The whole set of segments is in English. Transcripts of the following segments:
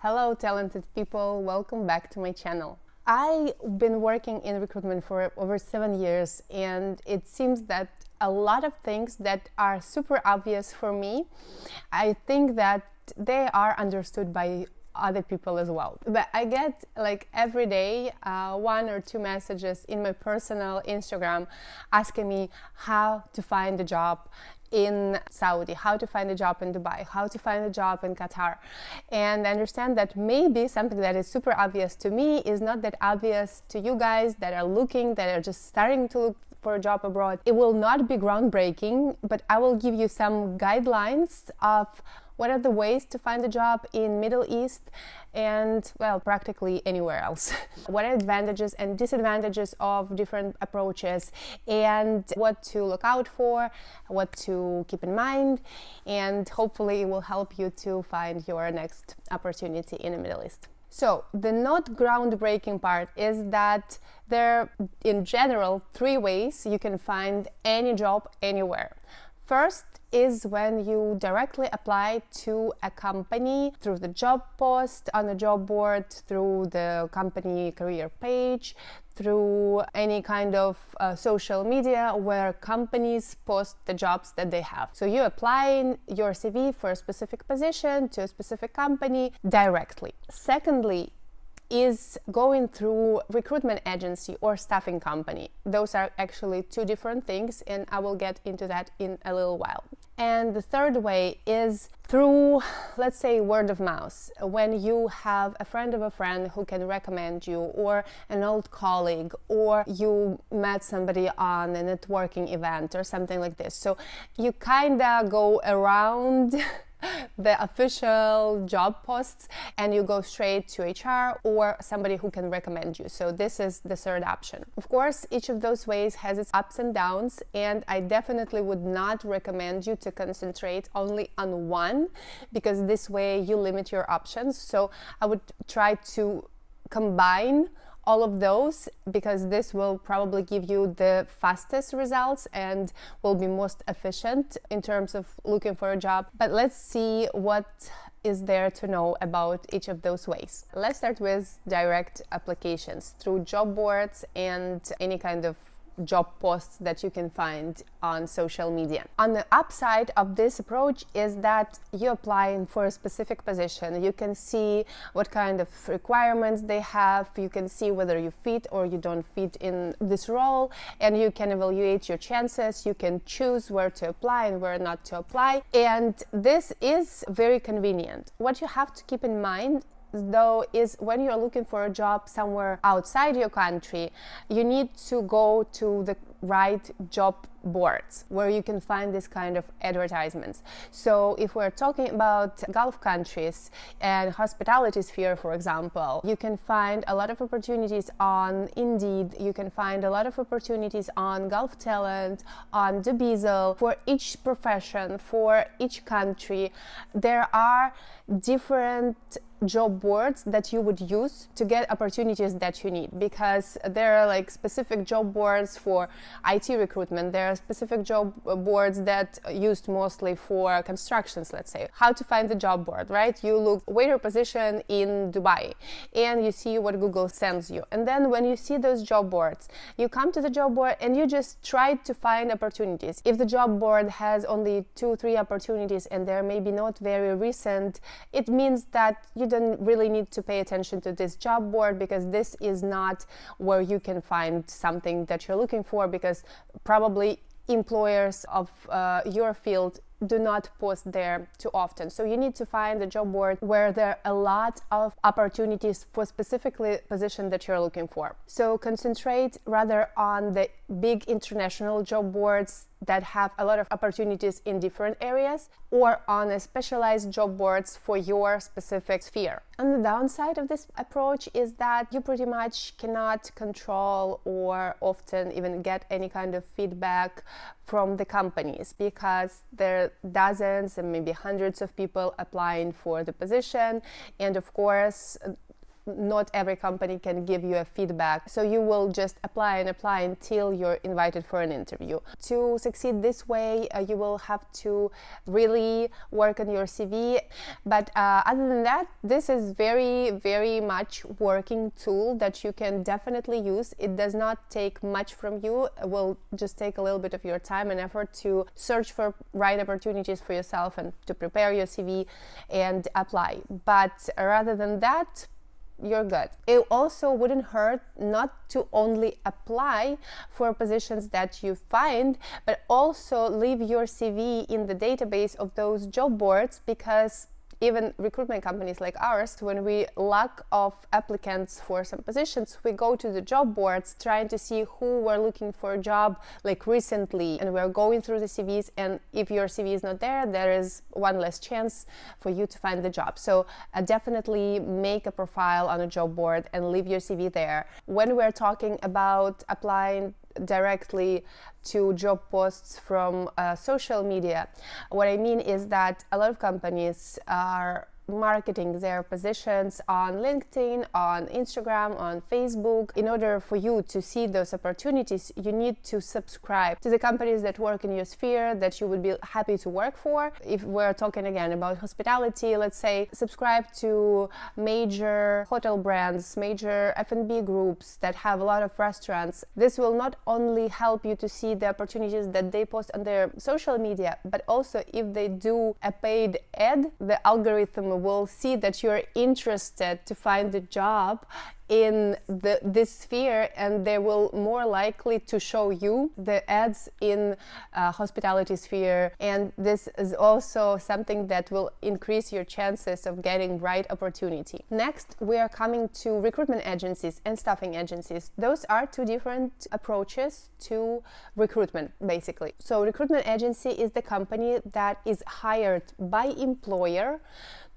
Hello, talented people. Welcome back to my channel. I've been working in recruitment for over 7 years, and it seems that a lot of things that are super obvious for me, I think that they are understood by other people as well. But I get every day 1 or 2 messages in my personal Instagram asking me how to find a job in Saudi, how to find a job in Dubai, how to find a job in Qatar. And I understand that maybe something that is super obvious to me is not that obvious to you guys that are looking, that are just starting to look for a job abroad. It will not be groundbreaking, but I will give you some guidelines of what are the ways to find a job in Middle East and, well, practically anywhere else. What are advantages and disadvantages of different approaches, and what to look out for, what to keep in mind, and hopefully it will help you to find your next opportunity in the Middle East. So the not groundbreaking part is that there are, in general, 3 ways you can find any job anywhere. First is when you directly apply to a company through the job post on the job board, through the company career page, through any kind of social media where companies post the jobs that they have. So you apply your CV for a specific position to a specific company directly. Secondly, is going through recruitment agency or staffing company. Those are actually 2 different things, and I will get into that in a little while. And the third way is through, let's say, word of mouth. When you have a friend of a friend who can recommend you, or an old colleague, or you met somebody on a networking event or something like this. So you kinda go around the official job posts and you go straight to HR or somebody who can recommend you. So this is the third option. Of course, each of those ways has its ups and downs, and I definitely would not recommend you to concentrate only on one, because this way you limit your options. So I would try to combine all of those, because this will probably give you the fastest results and will be most efficient in terms of looking for a job. But let's see what is there to know about each of those ways. Let's start with direct applications through job boards and any kind of job posts that you can find on social media. On the upside of this approach is that you apply for a specific position. You can see what kind of requirements they have. You can see whether you fit or you don't fit in this role, and you can evaluate your chances. You can choose where to apply and where not to apply. And this is very convenient. What you have to keep in mind though is when you're looking for a job somewhere outside your country, you need to go to the right job boards where you can find this kind of advertisements. So if we're talking about Gulf countries and hospitality sphere, for example, you can find a lot of opportunities on Indeed. You can find a lot of opportunities on Gulf Talent, on Dubizzle. For each profession, for each country, there are different job boards that you would use to get opportunities that you need, because there are specific job boards for IT recruitment. There are specific job boards that used mostly for constructions, let's say. How to find the job board, right? You look waiter position in Dubai and you see what Google sends you. And then when you see those job boards, you come to the job board and you just try to find opportunities. If the job board has only 2-3 opportunities and they're maybe not very recent, it means that you don't really need to pay attention to this job board, because this is not where you can find something that you're looking for, because probably employers of your field do not post there too often. So you need to find a job board where there are a lot of opportunities for specifically position that you're looking for. So concentrate rather on the big international job boards that have a lot of opportunities in different areas, or on a specialized job boards for your specific sphere. And the downside of this approach is that you pretty much cannot control or often even get any kind of feedback from the companies, because there are dozens and maybe hundreds of people applying for the position, and of course not every company can give you a feedback. So you will just apply until you're invited for an interview. To succeed this way, you will have to really work on your CV. But other than that, this is very, very much working tool that you can definitely use. It does not take much from you. It will just take a little bit of your time and effort to search for right opportunities for yourself and to prepare your CV and apply. But rather than that, you're good. It also wouldn't hurt not to only apply for positions that you find, but also leave your CV in the database of those job boards, because even recruitment companies like ours, when we lack of applicants for some positions, we go to the job boards trying to see who were looking for a job like recently, and we're going through the CVs, and if your CV is not there, there is one less chance for you to find the job. So definitely make a profile on a job board and leave your CV there. When we're talking about applying directly to job posts from social media, what I mean is that a lot of companies are marketing their positions on LinkedIn, on Instagram, on Facebook. In order for you to see those opportunities, you need to subscribe to the companies that work in your sphere that you would be happy to work for. If we're talking again about hospitality, let's say, subscribe to major hotel brands, major F&B groups that have a lot of restaurants. This will not only help you to see the opportunities that they post on their social media, but also if they do a paid ad, the algorithm will see that you're interested to find a job in this sphere, and they will more likely to show you the ads in hospitality sphere. And this is also something that will increase your chances of getting right opportunity. Next, we are coming to recruitment agencies and staffing agencies. Those are two different approaches to recruitment, basically. So recruitment agency is the company that is hired by employer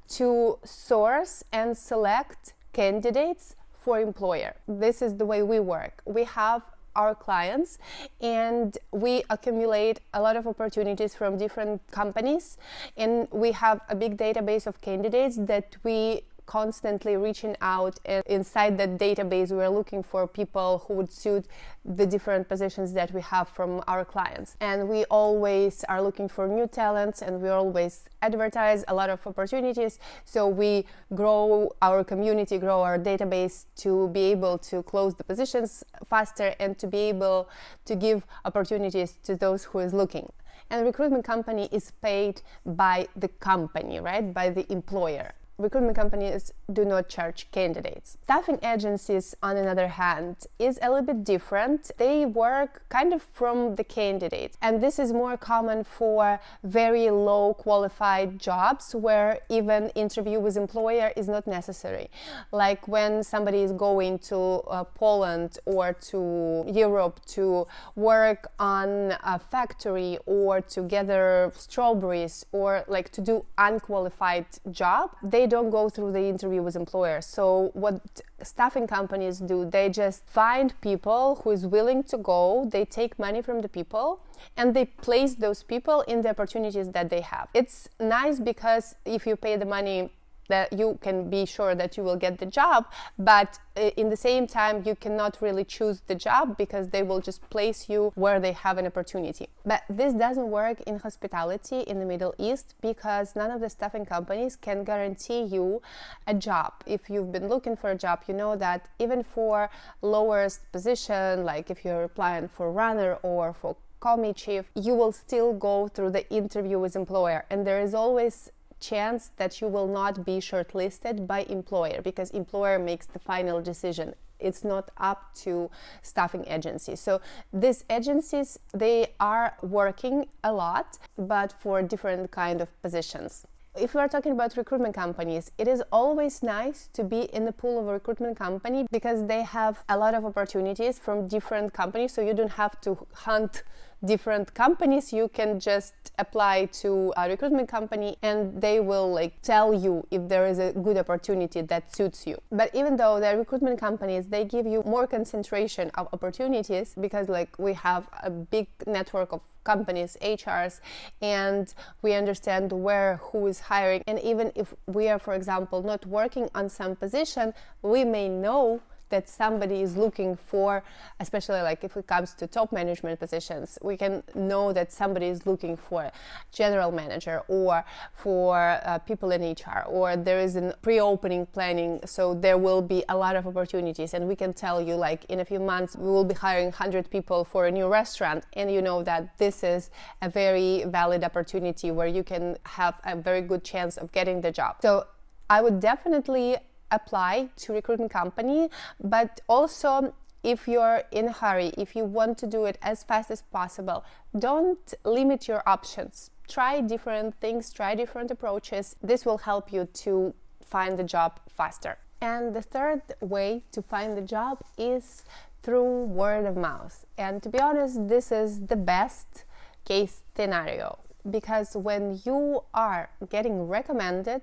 to source and select candidates for employer. This is the way we work. We have our clients and we accumulate a lot of opportunities from different companies, and we have a big database of candidates that we constantly reaching out, and inside that database we're looking for people who would suit the different positions that we have from our clients. And we always are looking for new talents, and we always advertise a lot of opportunities, so we grow our community, grow our database to be able to close the positions faster and to be able to give opportunities to those who is looking. And recruitment company is paid by the company, right, by the employer. Recruitment companies do not charge candidates. Staffing agencies, on the other hand, is a little bit different. They work kind of from the candidates, and this is more common for very low qualified jobs where even interview with employer is not necessary. Like when somebody is going to Poland or to Europe to work on a factory or to gather strawberries or like to do unqualified job, they don't go through the interview with employers. So what staffing companies do, they just find people who is willing to go, they take money from the people and they place those people in the opportunities that they have. It's nice because if you pay the money, that you can be sure that you will get the job, but in the same time you cannot really choose the job because they will just place you where they have an opportunity. But this doesn't work in hospitality in the Middle East because none of the staffing companies can guarantee you a job. If you've been looking for a job, you know that even for lowest position, like if you're applying for runner or for commis chief, you will still go through the interview with employer, and there is always chance that you will not be shortlisted by employer because employer makes the final decision. It's not up to staffing agencies. So these agencies, they are working a lot, but for different kind of positions. If we are talking about recruitment companies, it is always nice to be in the pool of a recruitment company because they have a lot of opportunities from different companies, so you don't have to hunt different companies. You can just apply to a recruitment company and they will like tell you if there is a good opportunity that suits you. But even though the recruitment companies, they give you more concentration of opportunities because like we have a big network of companies, HRs, and we understand who is hiring. And even if we are, for example, not working on some position, we may know that somebody is looking for, especially like if it comes to top management positions, we can know that somebody is looking for general manager or for people in HR, or there is a pre-opening planning, so there will be a lot of opportunities, and we can tell you like in a few months we will be hiring 100 people for a new restaurant, and you know that this is a very valid opportunity where you can have a very good chance of getting the job. So I would definitely apply to recruitment company, but also if you're in a hurry, if you want to do it as fast as possible, don't limit your options. Try different things, try different approaches. This will help you to find the job faster. And the third way to find the job is through word of mouth. And to be honest, this is the best case scenario, because when you are getting recommended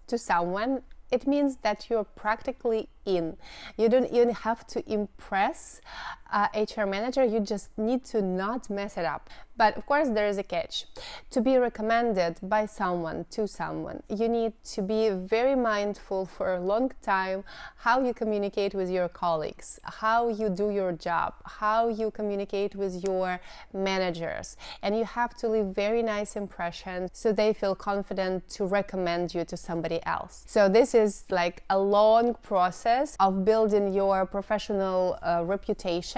to someone, it means that you're practically in. You don't even have to impress HR manager, you just need to not mess it up. But of course there is a catch. To be recommended by someone to someone, you need to be very mindful for a long time how you communicate with your colleagues, how you do your job, how you communicate with your managers, and you have to leave very nice impressions so they feel confident to recommend you to somebody else. So this is like a long process of building your professional reputation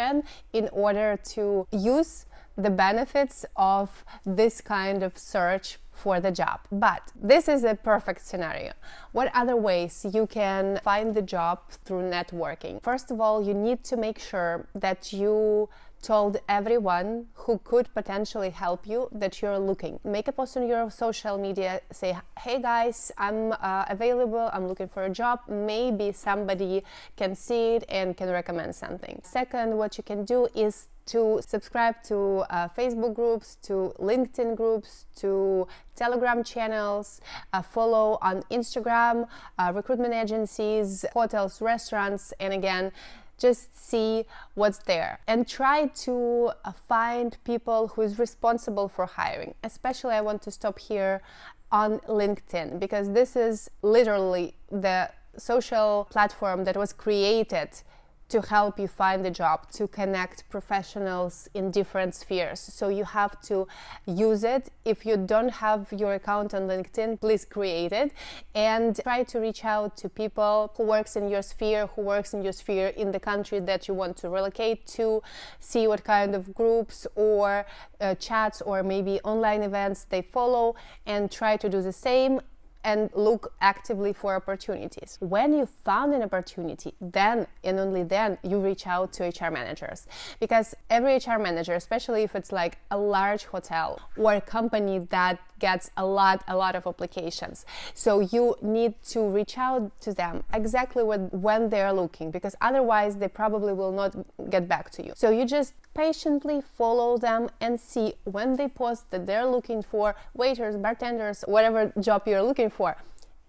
in order to use the benefits of this kind of search for the job. But this is a perfect scenario. What other ways you can find the job through networking? First of all, you need to make sure that you told everyone who could potentially help you that you're looking. Make a post on your social media, say, hey guys, I'm available, I'm looking for a job. Maybe somebody can see it and can recommend something. Second, what you can do is to subscribe to Facebook groups, to LinkedIn groups, to Telegram channels, follow on Instagram, recruitment agencies, hotels, restaurants, and again, just see what's there and try to find people who is responsible for hiring. Especially I want to stop here on LinkedIn, because this is literally the social platform that was created to help you find a job, to connect professionals in different spheres. So you have to use it. If you don't have your account on LinkedIn, please create it and try to reach out to people who works in your sphere, in the country that you want to relocate to, see what kind of groups or chats or maybe online events they follow, and try to do the same and look actively for opportunities. When you found an opportunity, then and only then you reach out to HR managers, because every HR manager, especially if it's like a large hotel or a company that gets a lot of applications, so you need to reach out to them exactly when they're looking, because otherwise they probably will not get back to you. So you just patiently follow them and see when they post that they're looking for waiters, bartenders, whatever job you're looking for.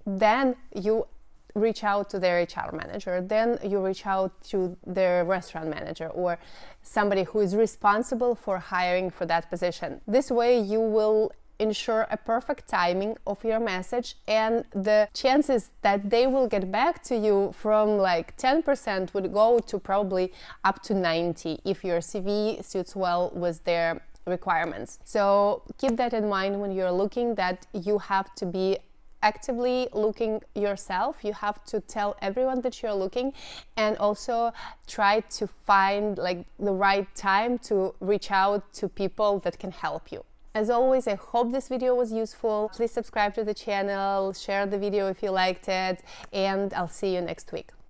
Then you reach out to their HR manager, then you reach out to their restaurant manager or somebody who is responsible for hiring for that position. This way you will ensure a perfect timing of your message, and the chances that they will get back to you from like 10% would go to probably up to 90 if your CV suits well with their requirements. So keep that in mind when you're looking, that you have to be actively looking yourself. You have to tell everyone that you're looking, and also try to find like the right time to reach out to people that can help you. As always, I hope this video was useful. Please subscribe to the channel, share the video if you liked it, and I'll see you next week.